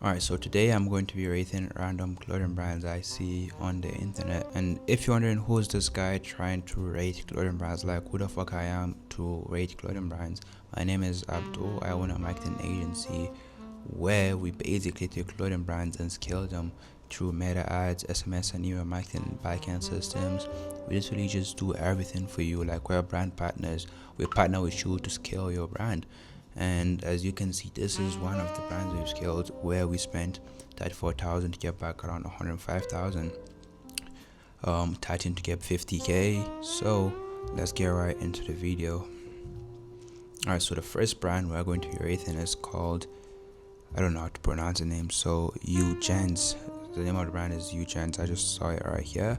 Alright, so today I'm going to be rating random clothing brands I see on the internet. And if you're wondering who's this guy trying to rate clothing brands, like who the fuck I am to rate clothing brands, my name is Abdul. I own a marketing agency where we basically take clothing brands and scale them through meta ads, SMS, and email marketing backend systems. We literally just do everything for you. Like, we're brand partners. We partner with you to scale your brand. And as you can see, this is one of the brands we've scaled where we spent 34,000 to get back around 105,000, 13 to get 50k. So let's get right into the video. Alright, so the first brand we're going to be rating is called, I don't know how to pronounce the name, so Eugens. The name of the brand is Eugens. I just saw it right here.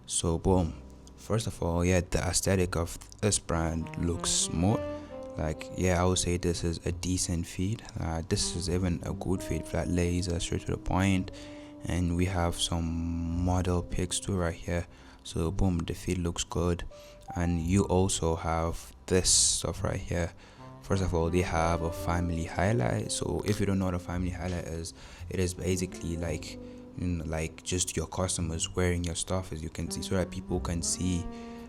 So boom, first of all, yeah, the aesthetic of this brand looks smooth. Like, yeah, I would say this is a decent feed. This is even a good feed. Flat lays, straight to the point, and we have some model pics too right here. So boom, the feed looks good. And you also have this stuff right here. First of all, they have a family highlight. So if you don't know what a family highlight is, it is basically like just your customers wearing your stuff, as you can see, so that people can see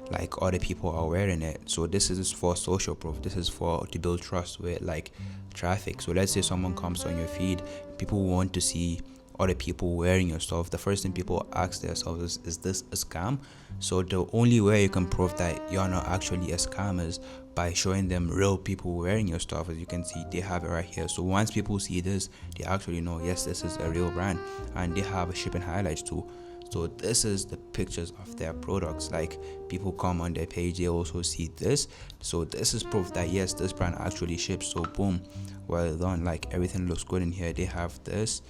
like other people are wearing it. So this is for social proof. This is for to build trust with like traffic. So let's say someone comes on your feed, people want to see other people wearing your stuff. The first thing people ask themselves is this a scam? So the only way you can prove that you're not actually a scam is by showing them real people wearing your stuff. As you can see, they have it right here. So once people see this, they actually know, yes, this is a real brand. And they have a shipping highlights too. So this is the pictures of their products. Like, people come on their page, they also see this. So this is proof that yes, this brand actually ships. So boom, well done. Like, everything looks good in here. They have this.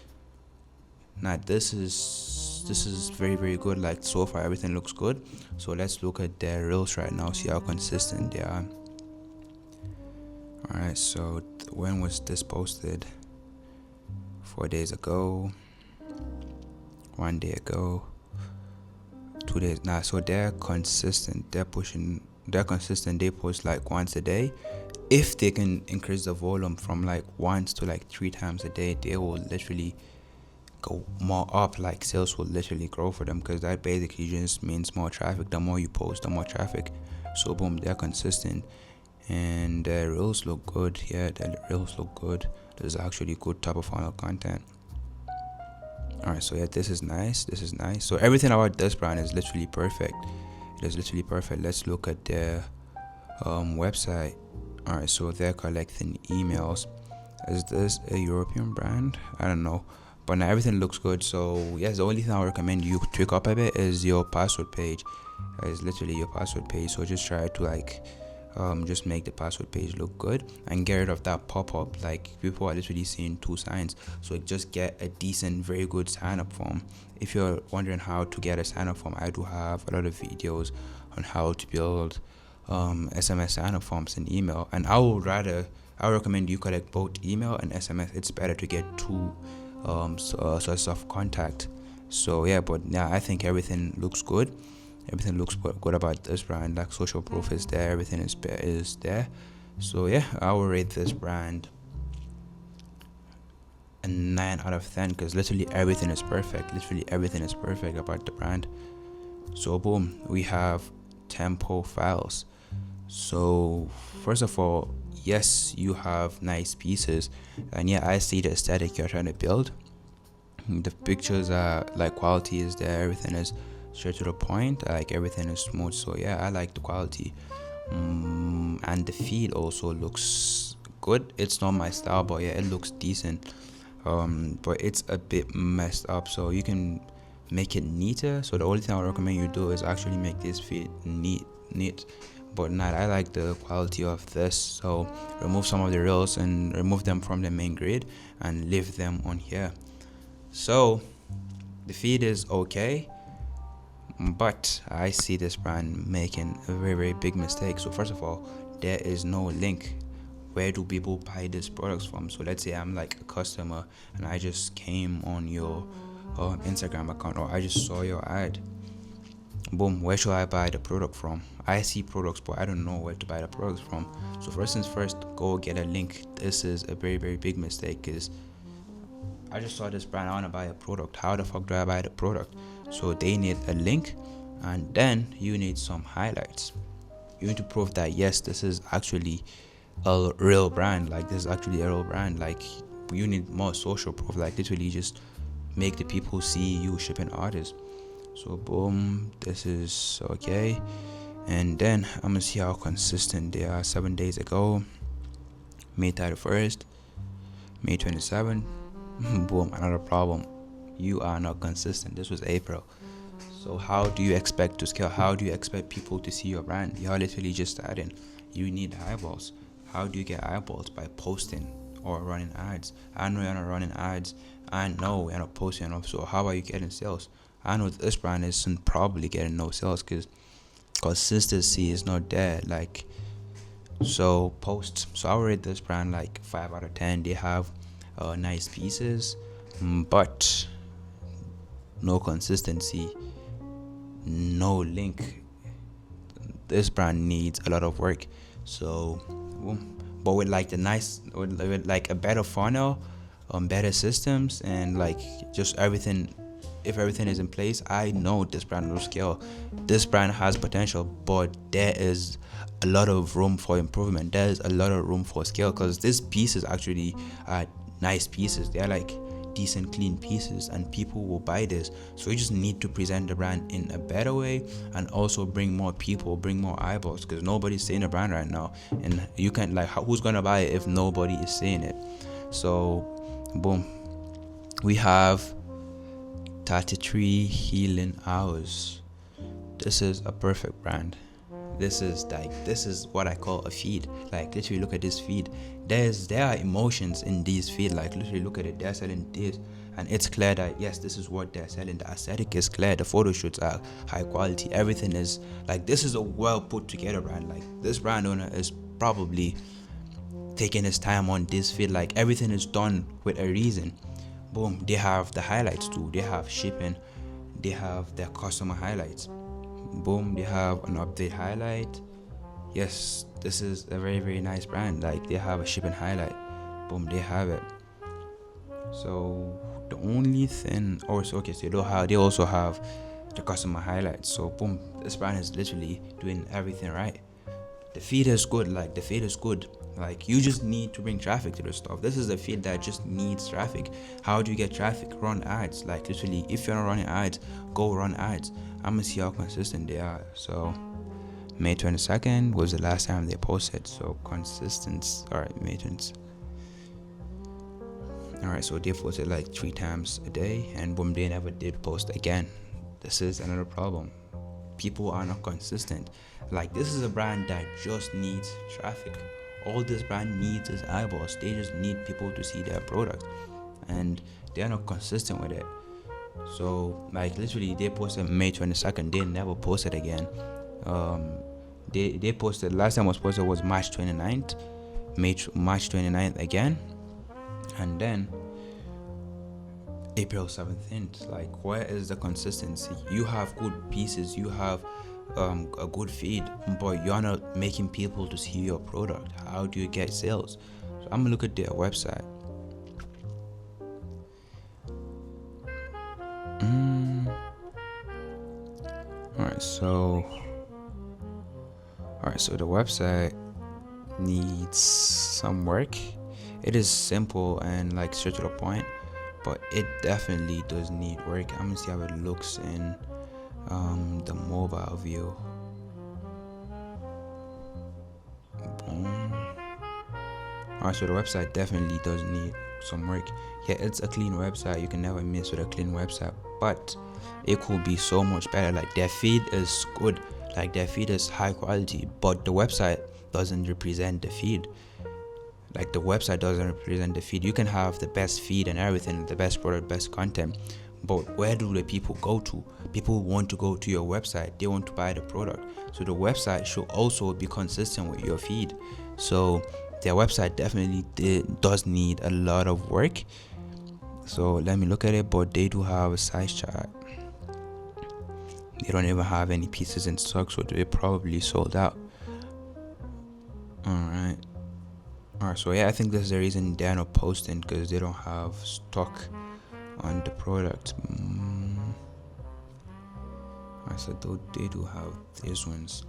Now this is very good. Like, so far everything looks good. So let's look at their reels right now, see how consistent they are. Alright, so when was this posted? 4 days ago, 1 day ago, 2 days now. So they're consistent. They're consistent. They post like once a day. If they can increase the volume from like once to like 3 times a day, they will literally go more up. Like, sales will literally grow for them, because that basically just means more traffic. The more you post, the more traffic. So boom, they're consistent, and the reels look good. Yeah, the reels look good. There's actually good top of funnel content. Alright, so yeah, this is nice. So everything about this brand is literally perfect. It is literally perfect. Let's look at their website. Alright, so they're collecting emails. Is this a European brand? I don't know, but now everything looks good. So yes, the only thing I recommend you tweak up a bit is your password page. It's literally your password page. So just try to like just make the password page look good and get rid of that pop-up. Like, people are literally seeing 2 signs. So just get a decent, very good sign-up form. If you're wondering how to get a sign-up form, I do have a lot of videos on how to build SMS sign-up forms in email. And I recommend you collect both email and SMS. It's better to get 2 sources of contact. So yeah, but yeah, I think everything looks good. Everything looks good about this brand. Like, social proof is there, everything is there. So yeah, I will rate this brand a 9 out of 10, because literally everything is perfect. Literally everything is perfect about the brand. So boom, we have tempo files. So first of all, yes, you have nice pieces, and yeah, I see the aesthetic you're trying to build. The pictures are like, quality is there, everything is straight to the point, like everything is smooth. So yeah, I like the quality. And the feed also looks good. It's not my style, but yeah, it looks decent. But it's a bit messed up, so you can make it neater. So the only thing I recommend you do is actually make this feed neat. But not, I like the quality of this. So remove some of the reels and remove them from the main grid and leave them on here. So the feed is okay, but I see this brand making a very big mistake. So first of all, there is no link. Where do people buy these products from? So let's say I'm like a customer and I just came on your Instagram account, or I just saw your ad. Boom, where should I buy the product from? I see products, but I don't know where to buy the products from. So first things first, go get a link. This is a very big mistake, because I just saw this brand, I want to buy a product. How the fuck do I buy the product? So they need a link, and then you need some highlights. You need to prove that yes, this is actually a real brand. Like, this is actually a real brand. Like, you need more social proof. Like, literally just make the people see you shipping artists. So boom, this is okay. And then I'm gonna see how consistent they are. 7 days ago, May 31st, May 27th, boom, another problem. You are not consistent. This was April. So how do you expect to scale? How do you expect people to see your brand? You're literally just starting. You need eyeballs. How do you get eyeballs? By posting or running ads. I know you're not running ads. I know you're not posting enough. So how are you getting sales? I know this brand isn't probably getting no sales because consistency is not there. Like, so post. So I rate this brand like 5 out of 10. They have nice pieces, but no consistency, no link. This brand needs a lot of work. So, but with like with like a better funnel, better systems, and like just everything, if everything is in place, I know this brand will scale. This brand has potential, but there is a lot of room for improvement. There's a lot of room for scale, because these pieces actually are nice pieces. They're like decent, clean pieces, and people will buy this. So you just need to present the brand in a better way, and also bring more people, bring more eyeballs, because nobody's saying a brand right now, and you can't, like, who's gonna buy it if nobody is saying it? So boom, we have 33 healing hours. This is a perfect brand. This is what I call a feed. Like, literally look at this feed. There are emotions in these feed. Like, literally look at it. They're selling this, and it's clear that yes, this is what they're selling. The aesthetic is clear. The photo shoots are high quality. Everything is like, this is a well put together brand. Like, this brand owner is probably taking his time on this feed. Like, everything is done with a reason. Boom, they have the highlights too. They have shipping. They have their customer highlights. Boom, they have an update highlight. Yes, this is a very, very nice brand. Like, they have a shipping highlight. Boom, they have it. So the only thing also, okay, so they also have the customer highlights. So boom, this brand is literally doing everything right. The feed is good. Like, the feed is good. Like, you just need to bring traffic to the stuff. This is a feed that just needs traffic. How do you get traffic? Run ads. Like, literally, if you're not running ads, go run ads. I'm gonna see how consistent they are. So May 22nd was the last time they posted. So consistency. Alright, May 20th. Alright, so they posted like 3 times a day, and boom, they never did post again. This is another problem. People are not consistent. Like, this is a brand that just needs traffic. All this brand needs is eyeballs. They just need people to see their product, and they're not consistent with it. So, like, literally, they posted May 22nd. They never posted again. They posted, last time was posted was March 29th. March 29th again, and then April 17th. Like, where is the consistency? You have good pieces. You have a good feed, but you're not making people to see your product. How do you get sales? So I'm gonna look at their website. Alright, so the website needs some work. It is simple and like straight to the point, but it definitely does need work. I'm gonna see how it looks in the mobile view. Boom. Alright, so the website definitely does need some work. Yeah, it's a clean website. You can never miss with a clean website, but it could be so much better. Like, their feed is good. Like, their feed is high quality, but the website doesn't represent the feed. Like, the website doesn't represent the feed. You can have the best feed and everything, the best product, best content, but where do the people go to? People want to go to your website. They want to buy the product. So the website should also be consistent with your feed. So their website definitely does need a lot of work. So let me look at it, but they do have a size chart. They don't even have any pieces in stock, so they probably sold out. Alright, so yeah, I think that's the reason they're not posting, because they don't have stock. on the product. I said they do have these ones.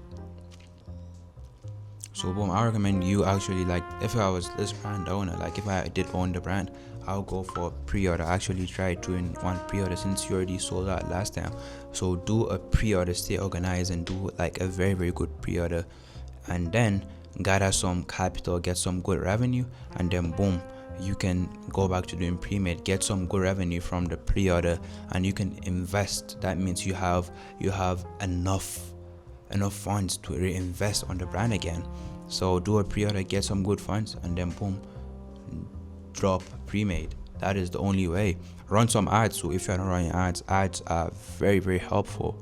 So boom, I recommend you actually, like, if I was this brand owner, like if I did own the brand, I'll go for pre-order. Actually try doing one pre-order since you already sold out last time. So do a pre-order, stay organized, and do like a very, very good pre-order, and then gather some capital, get some good revenue, and then boom, you can go back to doing pre-made, get some good revenue from the pre-order, and you can invest. That means you have enough funds to reinvest on the brand again. So do a pre-order, get some good funds, and then boom, drop pre-made. That is the only way. Run some ads. So if you're not running ads are very, very helpful.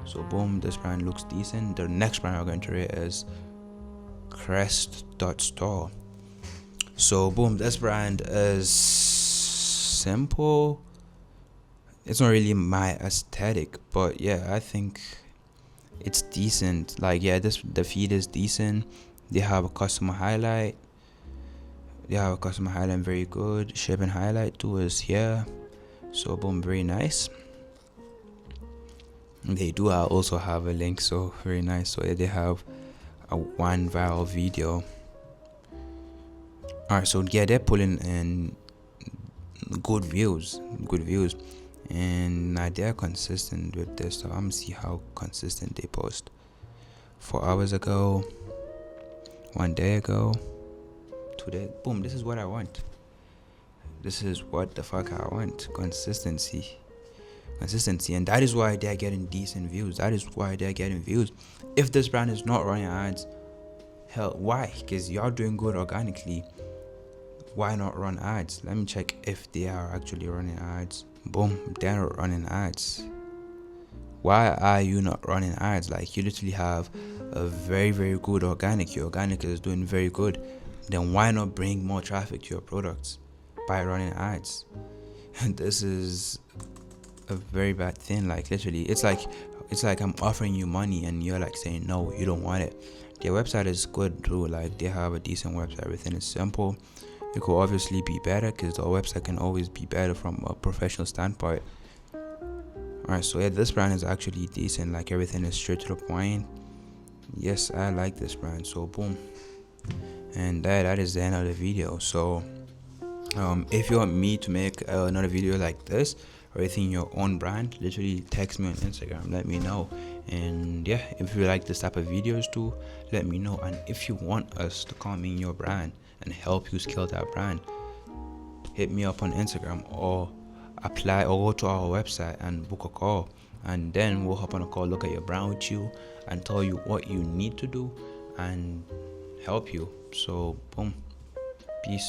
So boom, this brand looks decent. The next brand I'm going to rate is Crest.store. So boom, this brand is simple. It's not really my aesthetic, but yeah, I think it's decent. Like, yeah, the feed is decent. They have a customer highlight. Very good. Shipping highlight too is here. So boom, very nice. They do also have a link, so very nice. So yeah, they have a one viral video. Alright, so yeah, they're pulling in good views, and they're consistent with this. So I'm gonna see how consistent they post. 4 hours ago, 1 day ago, today. Boom, this is what I want. This is what the fuck I want. Consistency, and that is why they're getting decent views. If this brand is not running ads, hell, why? Because you're doing good organically. Why not run ads? Let me check if they are actually running ads. Boom, they're not running ads. Why are you not running ads? Like, you literally have a very, very good organic. Your organic is doing very good. Then why not bring more traffic to your products by running ads? This is a very bad thing. Like, literally, it's like I'm offering you money and you're like saying no, you don't want it. Their website is good too. Like, they have a decent website. Everything is simple. It could obviously be better because the website can always be better from a professional standpoint. Alright, so yeah, this brand is actually decent. Like, everything is straight to the point. Yes, I like this brand. So boom, and that is the end of the video. So if you want me to make another video like this, or anything your own brand, literally text me on Instagram, let me know. And yeah, if you like this type of videos too, let me know. And if you want us to come in your brand and help you scale that brand, hit me up on Instagram, or apply, or go to our website and book a call, and then we'll hop on a call, look at your brand with you, and tell you what you need to do and help you. So boom.